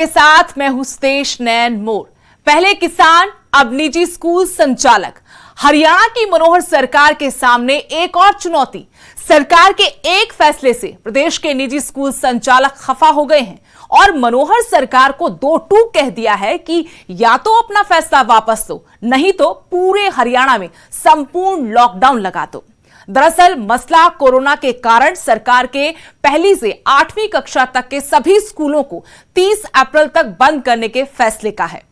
के साथ मैं हूं स्तेश नैन मोर। पहले किसान, अब निजी स्कूल संचालक। हरियाणा की मनोहर सरकार के सामने एक और चुनौती। सरकार के एक फैसले से प्रदेश के निजी स्कूल संचालक खफा हो गए हैं और मनोहर सरकार को दो टूक कह दिया है कि या तो अपना फैसला वापस लो, नहीं तो पूरे हरियाणा में संपूर्ण लॉकडाउन लगा दो। दरअसल मसला कोरोना के कारण सरकार के पहली से 8वीं कक्षा तक के सभी स्कूलों को 30 अप्रैल तक बंद करने के फैसले का है।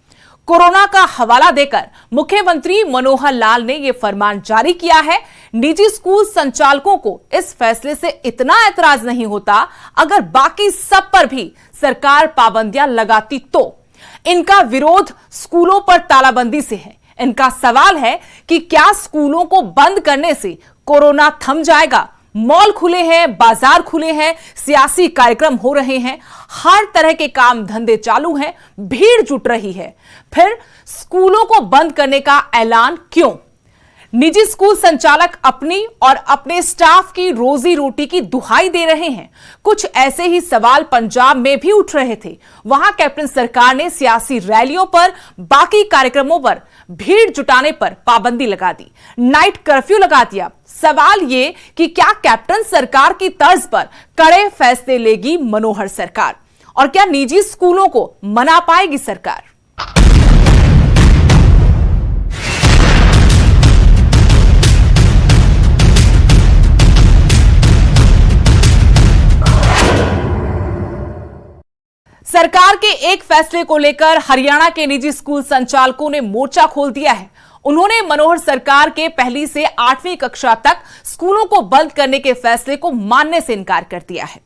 कोरोना का हवाला देकर मुख्यमंत्री मनोहर लाल ने यह फरमान जारी किया है। निजी स्कूल संचालकों को इस फैसले से इतना ऐतराज नहीं होता अगर बाकी सब पर भी सरकार पाबंदियां लगाती तो। इनका विरोध स्कूलों पर तालाबंदी से है। इनका सवाल है कि क्या स्कूलों को बंद करने से कोरोना थम जाएगा? मॉल खुले हैं, बाजार खुले हैं, सियासी कार्यक्रम हो रहे हैं, हर तरह के काम धंधे चालू हैं, भीड़ जुट रही है, फिर स्कूलों को बंद करने का ऐलान क्यों? निजी स्कूल संचालक अपनी और अपने स्टाफ की रोजी रोटी की दुहाई दे रहे हैं। कुछ ऐसे ही सवाल पंजाब में भी उठ रहे थे। वहां कैप्टन सरकार ने सियासी रैलियों पर, बाकी कार्यक्रमों पर भीड़ जुटाने पर पाबंदी लगा दी, नाइट कर्फ्यू लगा दिया। सवाल ये कि क्या कैप्टन सरकार की तर्ज पर कड़े फैसले लेगी मनोहर सरकार और क्या निजी स्कूलों को मना पाएगी सरकार? सरकार के एक फैसले को लेकर हरियाणा के निजी स्कूल संचालकों ने मोर्चा खोल दिया है। उन्होंने मनोहर सरकार के पहली से 8वीं कक्षा तक स्कूलों को बंद करने के फैसले को मानने से इनकार कर दिया है।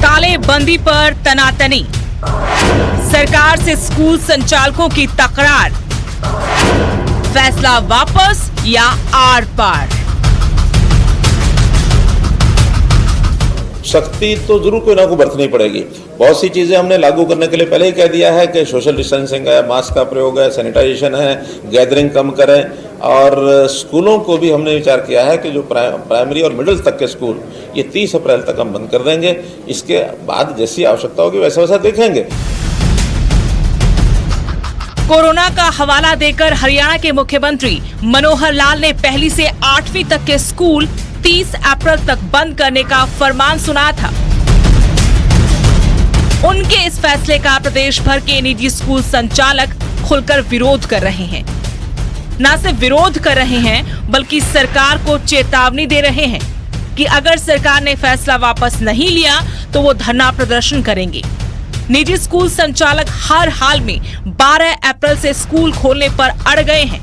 तालेबंदी पर तनातनी, सरकार से स्कूल संचालकों की तकरार, फैसला वापस या आर पार? सख्ती तो जरूर कोई ना कोई बरतनी पड़ेगी। बहुत सी चीजें हमने लागू करने के लिए पहले ही कह दिया है कि सोशल डिस्टेंसिंग है, मास्क का प्रयोग है, सैनिटाइजेशन है, गैदरिंग कम करें। और स्कूलों को भी हमने विचार किया है कि जो प्राइमरी और मिडिल तक के स्कूल ये 30 अप्रैल तक हम बंद कर देंगे। इसके बाद जैसी आवश्यकता होगी वैसा वैसा देखेंगे। कोरोना का हवाला देकर हरियाणा के मुख्यमंत्री मनोहर लाल ने पहली से 8वीं तक के स्कूल 30 अप्रैल तक बंद करने का फरमान सुनाया था। उनके इस फैसले का प्रदेश भर के निजी स्कूल संचालक खुलकर विरोध कर रहे हैं। न सिर्फ विरोध कर रहे हैं बल्कि सरकार को चेतावनी दे रहे हैं कि अगर सरकार ने फैसला वापस नहीं लिया तो वो धरना प्रदर्शन करेंगे। निजी स्कूल संचालक हर हाल में 12 अप्रैल से स्कूल खोलने पर अड़ गए हैं।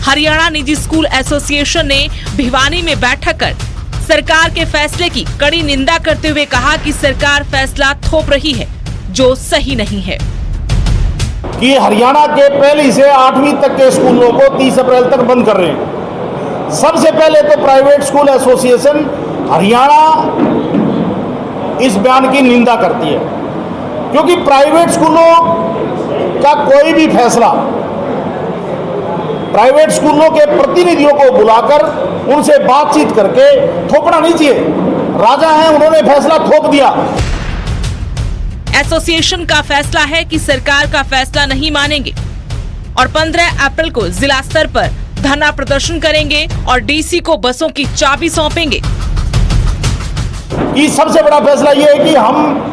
हरियाणा निजी स्कूल एसोसिएशन ने भिवानी में बैठक कर सरकार के फैसले की कड़ी निंदा करते हुए कहा कि सरकार फैसला थोप रही है जो सही नहीं है। कि हरियाणा के पहली से 8वीं तक के स्कूलों को 30 अप्रैल तक बंद कर रहे हैं। सबसे पहले तो प्राइवेट स्कूल एसोसिएशन हरियाणा इस बयान की निंदा करती है, क्योंकि प्राइवेट स्कूलों का कोई भी फैसला प्राइवेट स्कूलों के प्रतिनिधियों को बुलाकर उनसे बातचीत करके थोपना नहीं चाहिए। राजा हैं, उन्होंने फैसला थोप दिया। एसोसिएशन का फैसला है कि सरकार का फैसला नहीं मानेंगे और 15 अप्रैल को जिला स्तर पर धरना प्रदर्शन करेंगे और डीसी को बसों की चाबी सौंपेंगे। कि सबसे बड़ा फैसला यह है कि हम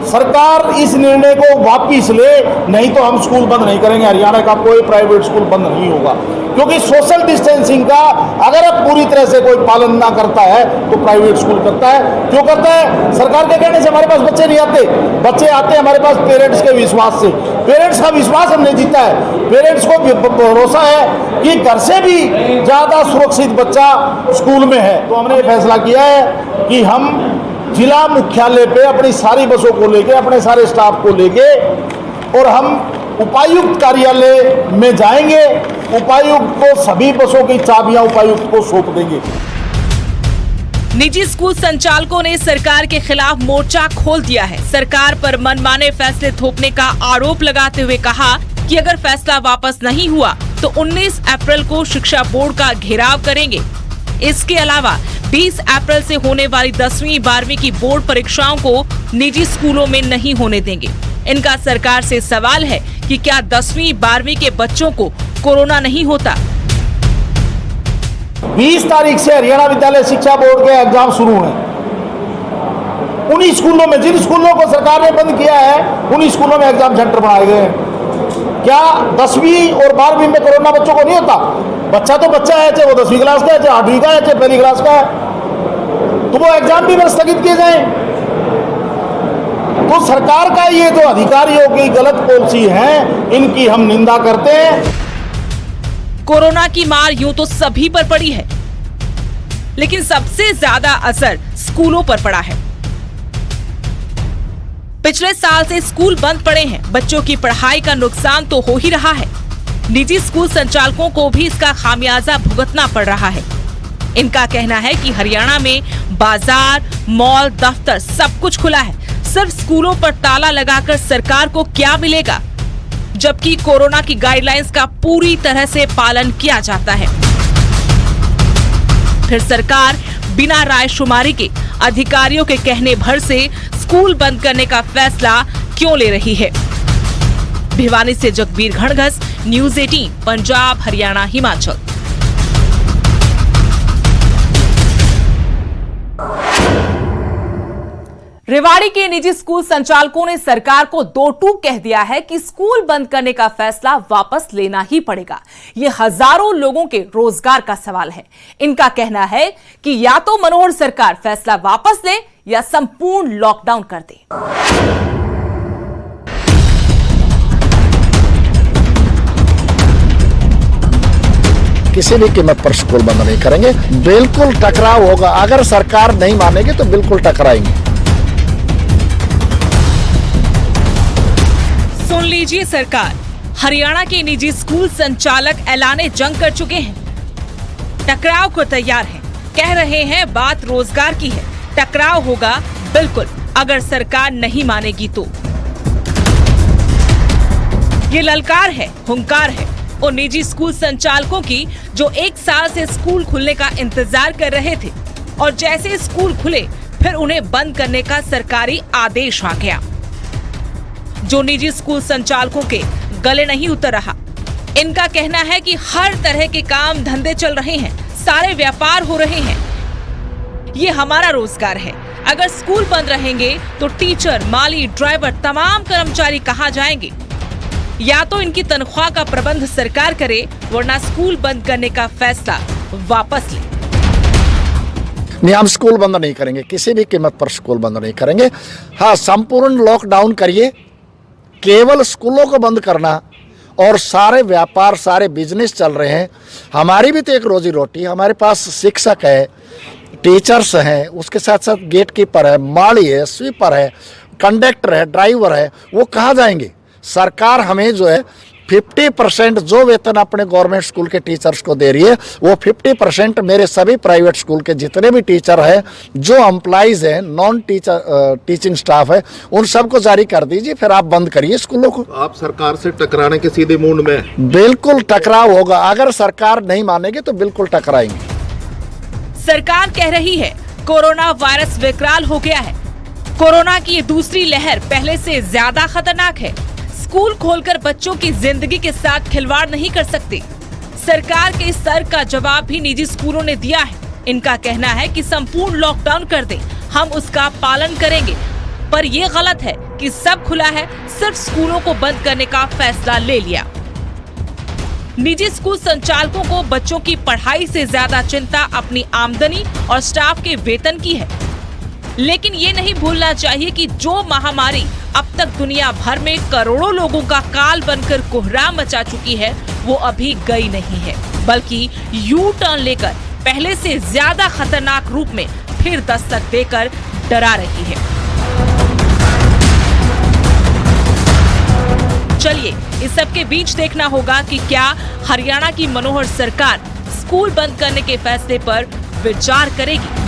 सरकार इस निर्णय को वापिस ले, नहीं तो हम स्कूल बंद नहीं करेंगे। हरियाणा का कोई प्राइवेट स्कूल बंद नहीं होगा, क्योंकि सोशल डिस्टेंसिंग का अगर अब पूरी तरह से कोई पालन ना करता है तो प्राइवेट स्कूल करता है। क्यों करता है? सरकार के कहने से हमारे पास बच्चे नहीं आते। बच्चे आते हैं हमारे पास पेरेंट्स के विश्वास से। पेरेंट्स का विश्वास हमने जीता है। पेरेंट्स को भरोसा है कि घर से भी ज्यादा सुरक्षित बच्चा स्कूल में है। तो हमने फैसला किया है कि हम जिला मुख्यालय पे अपनी सारी बसों को लेके, अपने सारे स्टाफ को लेके और हम उपायुक्त कार्यालय में जाएंगे। उपायुक्त को सभी बसों की चाबियां उपायुक्त को सौंप देंगे। निजी स्कूल संचालकों ने सरकार के खिलाफ मोर्चा खोल दिया है। सरकार पर मनमाने फैसले थोपने का आरोप लगाते हुए कहा कि अगर फैसला वापस नहीं हुआ तो 19 अप्रैल को शिक्षा बोर्ड का घेराव करेंगे। इसके अलावा 20 अप्रैल से होने वाली 10वीं 12वीं की बोर्ड परीक्षाओं को निजी स्कूलों में नहीं होने देंगे। इनका सरकार से सवाल है कि क्या 10वीं 12वीं के बच्चों को कोरोना नहीं होता। 20 तारीख से हरियाणा विद्यालय शिक्षा बोर्ड के एग्जाम शुरू हैं। उन्हीं स्कूलों में, जिन स्कूलों को सरकार ने बंद किया है, उन्हीं स्कूलों में एग्जाम सेंटर बनाए गए हैं। क्या 10वीं और 12वीं में कोरोना बच्चों को नहीं होता? बच्चा तो बच्चा है, चाहे वो 10वीं क्लास का है, चाहे 8वीं का है, चाहे पहली क्लास का है, तो वो एग्जाम भी स्थगित किए जाए। तो सरकार का ये जो अधिकारियों की गलत पॉलिसी है, इनकी हम निंदा करते हैं। कोरोना की मार यूं तो सभी पर पड़ी है, लेकिन सबसे ज्यादा असर स्कूलों पर पड़ा है। पिछले साल से स्कूल बंद पड़े हैं। बच्चों की पढ़ाई का नुकसान तो हो ही रहा है, निजी स्कूल संचालकों को भी इसका खामियाजा भुगतना पड़ रहा है। इनका कहना है कि हरियाणा में बाजार, मॉल, दफ्तर सब कुछ खुला है, सिर्फ स्कूलों पर ताला लगाकर सरकार को क्या मिलेगा, जबकि कोरोना की गाइडलाइंस का पूरी तरह से पालन किया जाता है। फिर सरकार बिना रायशुमारी के अधिकारियों के कहने भर से स्कूल बंद करने का फैसला क्यों ले रही है। भिवानी से जगबीर घणघस, न्यूज़ 18 पंजाब, हरियाणा, हिमाचल। रेवाड़ी के निजी स्कूल संचालकों ने सरकार को दो टूक कह दिया है कि स्कूल बंद करने का फैसला वापस लेना ही पड़ेगा। ये हजारों लोगों के रोजगार का सवाल है। इनका कहना है कि या तो मनोहर सरकार फैसला वापस ले या संपूर्ण लॉकडाउन कर दे। किसी भी कीमत पर स्कूल बंद नहीं करेंगे। बिल्कुल टकराव होगा, अगर सरकार नहीं मानेगी तो बिल्कुल टकराएंगे। सुन लीजिए सरकार, हरियाणा के निजी स्कूल संचालक ऐलाने जंग कर चुके हैं, टकराव को तैयार हैं। कह रहे हैं बात रोजगार की है, टकराव होगा बिल्कुल अगर सरकार नहीं मानेगी तो। ये ललकार है, हुंकार है उन निजी स्कूल संचालकों की जो एक साल से स्कूल खुलने का इंतजार कर रहे थे और जैसे स्कूल खुले फिर उन्हें बंद करने का सरकारी आदेश आ गया, जो निजी स्कूल संचालकों के गले नहीं उतर रहा। इनका कहना है कि हर तरह के काम धंधे चल रहे हैं, सारे व्यापार हो रहे हैं, ये हमारा रोजगार है। अगर स्कूल बंद रहेंगे तो टीचर, माली, ड्राइवर, तमाम कर्मचारी कहाँ जाएंगे? या तो इनकी तनख्वाह का प्रबंध सरकार करे, वरना स्कूल बंद करने का फैसला वापस ले। नहीं, हम स्कूल बंद नहीं करेंगे, किसी भी कीमत पर स्कूल बंद नहीं करेंगे। हाँ, संपूर्ण लॉकडाउन करिए, केवल स्कूलों को बंद करना और सारे व्यापार, सारे बिजनेस चल रहे हैं। हमारी भी तो एक रोजी रोटी, हमारे पास शिक्षक है, टीचर्स हैं, उसके साथ साथ गेट कीपर है, माली है, स्वीपर है, कंडक्टर है, ड्राइवर है, वो कहाँ जाएंगे? सरकार हमें जो है 50% जो वेतन अपने गवर्नमेंट स्कूल के टीचर्स को दे रही है, वो 50% मेरे सभी प्राइवेट स्कूल के जितने भी टीचर हैं, जो एम्प्लॉइज हैं, नॉन टीचर टीचिंग स्टाफ है, उन सबको जारी कर दीजिए, फिर आप बंद करिए स्कूलों को। आप सरकार से टकराने के सीधे मूड में? बिल्कुल टकराव होगा, अगर सरकार नहीं मानेगी तो बिल्कुल टकराएंगे। सरकार कह रही है कोरोना वायरस विकराल हो गया है, कोरोना की ये दूसरी लहर पहले से ज्यादा खतरनाक है, स्कूल खोलकर बच्चों की जिंदगी के साथ खिलवाड़ नहीं कर सकते। सरकार के इस तर्क का जवाब भी निजी स्कूलों ने दिया है। इनका कहना है कि संपूर्ण लॉकडाउन कर दें, हम उसका पालन करेंगे, पर यह गलत है कि सब खुला है, सिर्फ स्कूलों को बंद करने का फैसला ले लिया। निजी स्कूल संचालकों को बच्चों की पढ़ाई से ज्यादा चिंता अपनी आमदनी और स्टाफ के वेतन की है, लेकिन ये नहीं भूलना चाहिए कि जो महामारी अब तक दुनिया भर में करोड़ों लोगों का काल बनकर कोहराम मचा चुकी है, वो अभी गई नहीं है, बल्कि यू टर्न लेकर पहले से ज्यादा खतरनाक रूप में फिर दस्तक देकर डरा रही है। चलिए, इस सब के बीच देखना होगा कि क्या हरियाणा की मनोहर सरकार स्कूल बंद करने के फैसले पर विचार करेगी।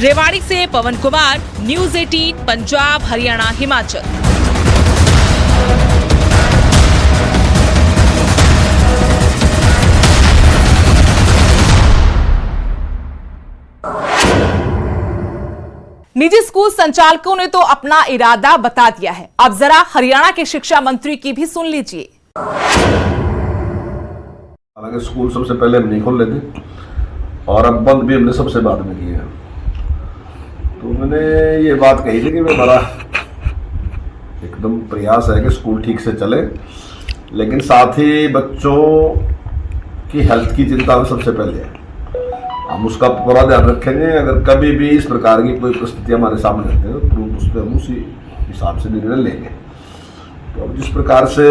रेवाड़ी से पवन कुमार, न्यूज़ 18 पंजाब, हरियाणा, हिमाचल। निजी स्कूल संचालकों ने तो अपना इरादा बता दिया है। अब जरा हरियाणा के शिक्षा मंत्री की भी सुन लीजिए। हालांकि स्कूल सबसे पहले हम नहीं खोल लेते और अब बंद भी हमने सबसे बाद में किए हैं। तो मैंने ये बात कही थी कि मेरा एकदम प्रयास है कि स्कूल ठीक से चले, लेकिन साथ ही बच्चों की हेल्थ की चिंता सबसे पहले है। हम उसका पूरा ध्यान रखेंगे। अगर कभी भी इस प्रकार की कोई परिस्थिति हमारे सामने आती है तो तुरंत उस पर हम उसी हिसाब से निर्णय लेंगे। तो अब जिस प्रकार से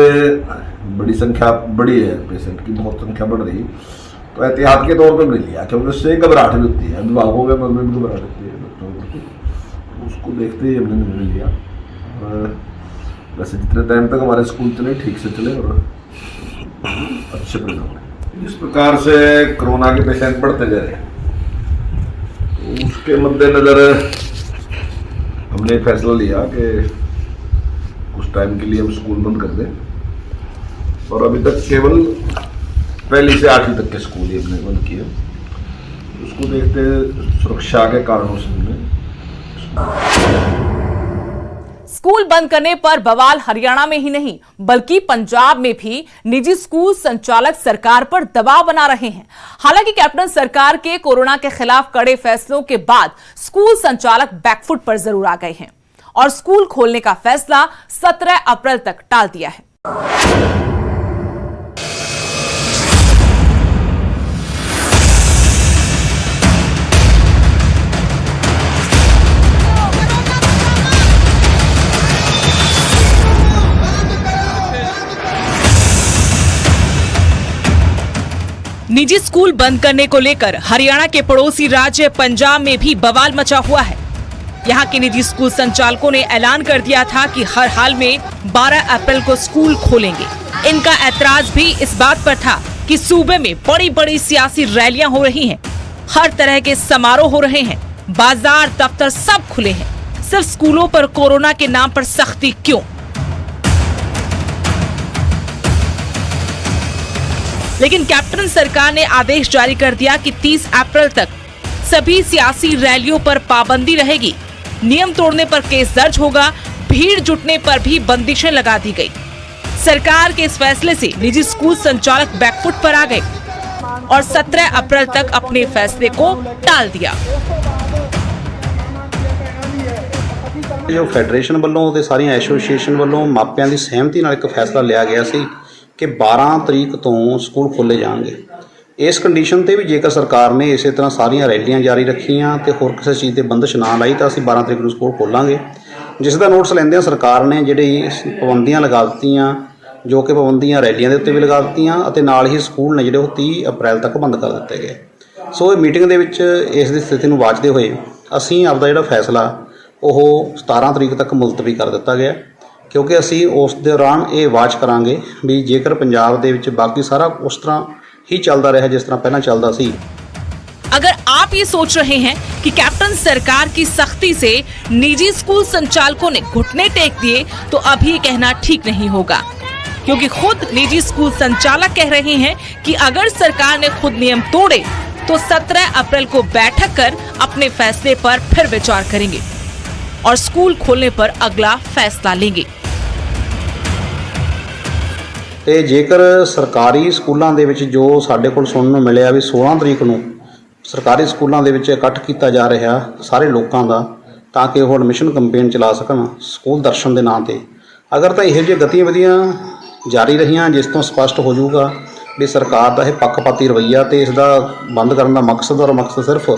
बड़ी संख्या बढ़ी है, पेशेंट की बहुत संख्या बढ़ रही, तो एहतियात के तौर पर हमने लिया, क्योंकि उससे घबराहट भी होती है, अभिभावकों के मन में भी घबराहट होती है बच्चों को। उसको देखते ही हमने निर्णय लिया। और वैसे जितने टाइम तक हमारे स्कूल चले ठीक से चले और अच्छे परिणाम। जिस प्रकार से कोरोना के पेशेंट बढ़ते जा रहे हैं, तो उसके मद्देनजर हमने फैसला लिया कि कुछ टाइम के लिए हम स्कूल बंद कर दें। और अभी तक केवल 1 से 8वीं तक के स्कूल ही हमने बंद किए। उसको देखते सुरक्षा के कारणों से हमने स्कूल बंद करने पर बवाल हरियाणा में ही नहीं बल्कि पंजाब में भी निजी स्कूल संचालक सरकार पर दबाव बना रहे हैं। हालांकि कैप्टन सरकार के कोरोना के खिलाफ कड़े फैसलों के बाद स्कूल संचालक बैकफुट पर जरूर आ गए हैं और स्कूल खोलने का फैसला 17 अप्रैल तक टाल दिया है। निजी स्कूल बंद करने को लेकर हरियाणा के पड़ोसी राज्य पंजाब में भी बवाल मचा हुआ है। यहाँ के निजी स्कूल संचालकों ने ऐलान कर दिया था कि हर हाल में 12 अप्रैल को स्कूल खोलेंगे। इनका ऐतराज भी इस बात पर था कि सूबे में बड़ी बड़ी सियासी रैलियां हो रही हैं, हर तरह के समारोह हो रहे हैं, बाजार दफ्तर सब खुले हैं, सिर्फ स्कूलों पर कोरोना के नाम पर सख्ती क्यों? लेकिन कैप्टन सरकार ने आदेश जारी कर दिया कि 30 अप्रैल तक सभी सियासी रैलियों पर पाबंदी रहेगी, नियम तोड़ने पर केस दर्ज होगा, भीड़ जुटने पर भी बंदिशें लगा दी गई। सरकार के इस फैसले से निजी स्कूल संचालक बैकफुट पर आ गए और 17 अप्रैल तक अपने फैसले को टाल दिया। जो ਫੈਡਰੇਸ਼ਨ ਵੱਲੋਂ ਤੇ ਸਾਰੀਆਂ ਐਸੋਸੀਏਸ਼ਨ ਵੱਲੋਂ ਮਾਪਿਆਂ ਦੀ ਸਹਿਮਤੀ ਨਾਲ ਇੱਕ ਫੈਸਲਾ ਲਿਆ ਗਿਆ ਸੀ ਕਿ 12 ਤਰੀਕ ਤੋਂ ਸਕੂਲ ਖੋਲ੍ਹੇ ਜਾਣਗੇ। ਇਸ ਕੰਡੀਸ਼ਨ ਤੇ ਵੀ ਜੇਕਰ ਸਰਕਾਰ ਨੇ ਇਸੇ ਤਰ੍ਹਾਂ ਸਾਰੀਆਂ ਰੈਲੀਆਂ ਜਾਰੀ ਰੱਖੀਆਂ ਤੇ ਹੋਰ ਕਿਸੇ ਚੀਜ਼ ਤੇ ਬੰਦਸ਼ ਨਾ ਲਾਈ ਤਾਂ ਅਸੀਂ 12 ਤਰੀਕ ਨੂੰ ਸਕੂਲ ਖੋਲਾਂਗੇ। ਜਿਸ ਦਾ ਨੋਟਿਸ ਲੈਂਦਿਆਂ ਸਰਕਾਰ ਨੇ ਜਿਹੜੀ ਪਾਬੰਦੀਆਂ ਲਗਾ ਦਿੱਤੀਆਂ, ਜੋ ਕਿ ਪਾਬੰਦੀਆਂ ਰੈਲੀਆਂ ਦੇ ਉੱਤੇ ਵੀ ਲਗਾ ਦਿੱਤੀਆਂ ਅਤੇ ਨਾਲ ਹੀ ਸਕੂਲ ਨੇ ਜਿਹੜੇ ਉਹ 30 ਅਪ੍ਰੈਲ ਤੱਕ ਬੰਦ ਕਰ ਦਿੱਤੇ ਗਏ। ਸੋ ਇਹ ਮੀਟਿੰਗ ਦੇ ਵਿੱਚ ਇਸ ਦੀ ਸਥਿਤੀ ਨੂੰ ਵਾਚਦੇ ਹੋਏ ਅਸੀਂ ਆਪਦਾ ਜਿਹੜਾ ਫੈਸਲਾ ਉਹ 17 ਤਰੀਕ ਤੱਕ ਮੁਲਤਵੀ ਕਰ ਦਿੱਤਾ ਗਿਆ, ਕਿਉਂਕਿ ਅਸੀਂ ਉਸ ਦੌਰਾਨ ਇਹ ਵਾਚ ਕਰਾਂਗੇ ਵੀ ਜੇਕਰ ਪੰਜਾਬ ਦੇ ਵਿੱਚ ਬਾਕੀ ਸਾਰਾ ਉਸ ਤਰ੍ਹਾਂ ही चलता रहा जिस तरह पहला चलता सी। अगर आप ये सोच रहे हैं कि कैप्टन सरकार की सख्ती से निजी स्कूल संचालकों ने घुटने टेक दिए तो अभी कहना ठीक नहीं होगा, क्योंकि खुद निजी स्कूल संचालक कह रहे हैं कि अगर सरकार ने खुद नियम तोड़े तो 17 अप्रैल को बैठक कर अपने फैसले पर फिर विचार करेंगे और स्कूल खोलने पर अगला फैसला लेंगे। ਤੇ ਜੇਕਰ ਸਰਕਾਰੀ ਸਕੂਲਾਂ ਦੇ ਵਿੱਚ ਜੋ ਸਾਡੇ ਕੋਲ ਸੁਣਨ ਨੂੰ ਮਿਲਿਆ ਵੀ 16 ਤਰੀਕ ਨੂੰ ਸਰਕਾਰੀ ਸਕੂਲਾਂ ਦੇ ਵਿੱਚ ਇਕੱਠ ਕੀਤਾ ਜਾ ਰਿਹਾ ਸਾਰੇ ਲੋਕਾਂ ਦਾ ਤਾਂ ਕਿ ਉਹ ਐਡਮਿਸ਼ਨ ਕੈਂਪੇਨ ਚਲਾ ਸਕਣ ਸਕੂਲ ਦਰਸ਼ਨ ਦੇ ਨਾਂ ਤੇ, ਅਗਰ ਤਾਂ ਇਹੋ ਜਿਹੀਆਂ ਗਤੀਵਿਧੀਆਂ ਜਾਰੀ ਰਹੀਆਂ ਜਿਸ ਤੋਂ ਸਪਸ਼ਟ ਹੋ ਜਾਊਗਾ ਵੀ ਸਰਕਾਰ ਦਾ ਇਹ ਪੱਖਪਾਤੀ ਰਵੱਈਆ ਤੇ ਇਸ ਦਾ ਬੰਦ ਕਰਨ ਦਾ ਮਕਸਦ ਸਿਰਫ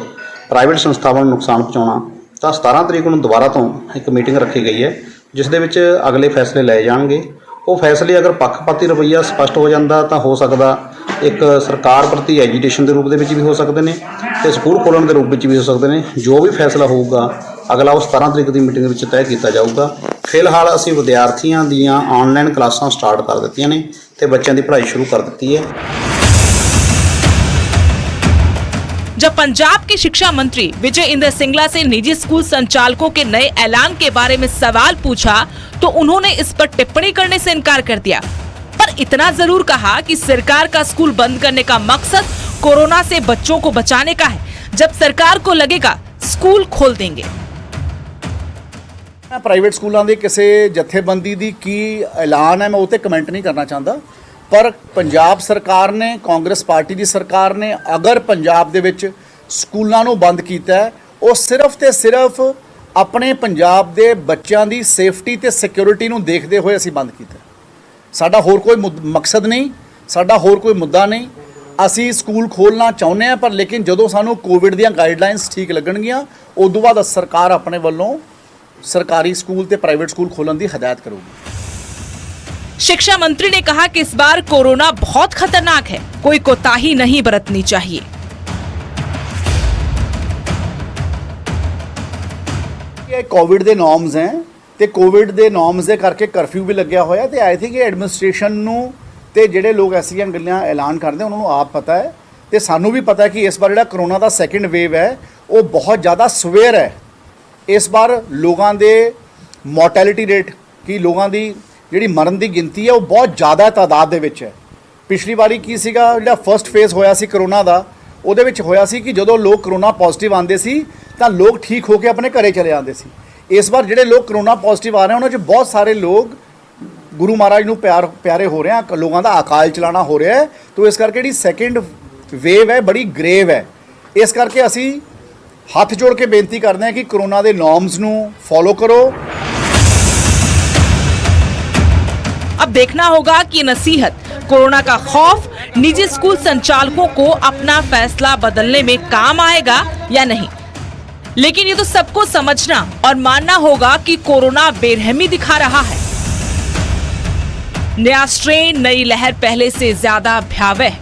ਪ੍ਰਾਈਵੇਟ ਸੰਸਥਾਵਾਂ ਨੂੰ ਨੁਕਸਾਨ ਪਹੁੰਚਾਉਣਾ, ਤਾਂ 17 ਤਰੀਕ ਨੂੰ ਦੁਬਾਰਾ ਤੋਂ ਇੱਕ ਮੀਟਿੰਗ ਰੱਖੀ ਗਈ ਹੈ ਜਿਸ ਦੇ ਵਿੱਚ ਅਗਲੇ ਫੈਸਲੇ ਲਏ ਜਾਣਗੇ। ਉਹ ਫੈਸਲੇ ਅਗਰ ਪੱਖਪਾਤੀ ਰਵੱਈਆ ਸਪਸ਼ਟ ਹੋ ਜਾਂਦਾ ਤਾਂ ਹੋ ਸਕਦਾ ਇੱਕ ਸਰਕਾਰ ਪ੍ਰਤੀ ਐਜੀਟੇਸ਼ਨ ਦੇ ਰੂਪ ਦੇ ਵਿੱਚ ਵੀ ਹੋ ਸਕਦੇ ਨੇ ਤੇ ਸਕੂਲ ਖੋਲ੍ਹਣ ਦੇ ਰੂਪ ਵਿੱਚ ਵੀ ਹੋ ਸਕਦੇ ਨੇ। ਜੋ ਵੀ ਫੈਸਲਾ ਹੋਊਗਾ ਅਗਲਾ ਉਹ 17 ਤਰੀਕ ਦੀ ਮੀਟਿੰਗ ਵਿੱਚ ਤੈਅ ਕੀਤਾ ਜਾਊਗਾ। ਫਿਲਹਾਲ ਅਸੀਂ ਵਿਦਿਆਰਥੀਆਂ ਦੀਆਂ ਆਨਲਾਈਨ ਕਲਾਸਾਂ ਸਟਾਰਟ ਕਰ ਦਿੱਤੀਆਂ ਨੇ ਤੇ ਬੱਚਿਆਂ ਦੀ ਪੜ੍ਹਾਈ ਸ਼ੁਰੂ ਕਰ ਦਿੱਤੀ ਹੈ। जब पंजाब के शिक्षा मंत्री विजय इंद्र सिंगला से निजी स्कूल संचालकों के नए ऐलान के बारे में सवाल पूछा तो उन्होंने इस पर टिप्पणी करने से इनकार कर दिया, पर इतना जरूर कहा कि सरकार का स्कूल बंद करने का मकसद कोरोना से बच्चों को बचाने का है। जब सरकार को लगेगा स्कूल खोल देंगे। ਮੈਂ ਪ੍ਰਾਈਵੇਟ ਸਕੂਲਾਂ ਦੇ ਕਿਸੇ ਜਥੇਬੰਦੀ ਦੀ ਕੀ ਐਲਾਨ ਹੈ ਮੈਂ ਉਹ ਤੇ ਕਮੈਂਟ ਨਹੀਂ ਕਰਨਾ ਚਾਹੁੰਦਾ, ਪਰ ਪੰਜਾਬ ਸਰਕਾਰ ਨੇ, ਕਾਂਗਰਸ ਪਾਰਟੀ ਦੀ ਸਰਕਾਰ ਨੇ ਅਗਰ ਪੰਜਾਬ ਦੇ ਵਿੱਚ ਸਕੂਲਾਂ ਨੂੰ ਬੰਦ ਕੀਤਾ ਹੈ, ਉਹ ਸਿਰਫ ਤੇ ਸਿਰਫ ਆਪਣੇ ਪੰਜਾਬ ਦੇ ਬੱਚਿਆਂ ਦੀ ਸੇਫਟੀ ਤੇ ਸਿਕਿਉਰਿਟੀ ਨੂੰ ਦੇਖਦੇ ਹੋਏ ਅਸੀਂ ਬੰਦ ਕੀਤਾ। ਸਾਡਾ ਹੋਰ ਕੋਈ ਮਕਸਦ ਨਹੀਂ, ਸਾਡਾ ਹੋਰ ਕੋਈ ਮੁੱਦਾ ਨਹੀਂ। ਅਸੀਂ ਸਕੂਲ ਖੋਲ੍ਹਣਾ ਚਾਹੁੰਦੇ ਹਾਂ, ਪਰ ਲੇਕਿਨ ਜਦੋਂ ਸਾਨੂੰ ਕੋਵਿਡ ਦੀਆਂ ਗਾਈਡਲਾਈਨਸ ਠੀਕ ਲੱਗਣਗੀਆਂ ਉਦੋਂ ਬਾਅਦ ਸਰਕਾਰ ਆਪਣੇ ਵੱਲੋਂ सरकारी स्कूल ते प्राइवेट स्कूल खोलने की हदायत करूगी। शिक्षा मंत्री ने कहा कि इस बार कोरोना बहुत खतरनाक है, कोई कोताही नहीं बरतनी चाहिए। ये कोविड के नॉर्म्स हैं ते कोविड के नॉर्म्स के करके कर्फ्यू भी लग्या होया ते आई थिंक एडमिनिस्ट्रेशन नूं ते जिहड़े लोग ऐसियां गल्लां ऐलान करते उन्होंने आप पता है ते सानू भी पता है कि इस बार जिहड़ा कोरोना का सैकेंड वेव है वो बहुत ज़्यादा सवेयर है। इस बार लोगों के मोर्टैलिटी रेट की लोगों की जी मरण की गिनती है वो बहुत ज़्यादा तादाद दे विच है। पिछली बारी की सीगा जिहड़ा फर्स्ट फेज़ होया सी करोना का उहदे विच होया सी कि जदों लोग करोना पॉजिटिव आते सी तां लोग ठीक होकर अपने घरे चले आते सी। इस बार जिहड़े लोग करोना पॉजिटिव आ रहे हैं उन्होंने बहुत सारे लोग गुरु महाराज नूं प्यारे हो रहे हैं, लोगों का अकाल चलाना हो रहा है। तो इस करके जिहड़ी सैकेंड वेव है बड़ी ग्रेव है। इस करके असी हाथ जोड़ के बेनती करते हैं कि कोरोना के नॉर्म्स नू फॉलो करो। अब देखना होगा कि नसीहत, कोरोना का खौफ निजी स्कूल संचालकों को अपना फैसला बदलने में काम आएगा या नहीं। लेकिन ये तो सबको समझना और मानना होगा कि कोरोना बेरहमी दिखा रहा है। नया स्ट्रेन, नई लहर पहले से ज्यादा भयावह।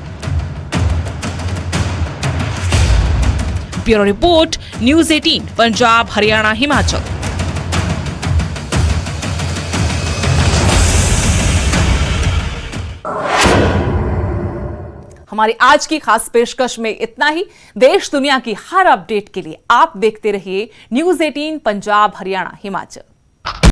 Bureau report, news 18, Punjab, Haryana, Himachal. हमारी आज की खास पेशकश में इतना ही। देश दुनिया की हर अपडेट के लिए आप देखते रहिए न्यूज़ 18 पंजाब, हरियाणा, हिमाचल।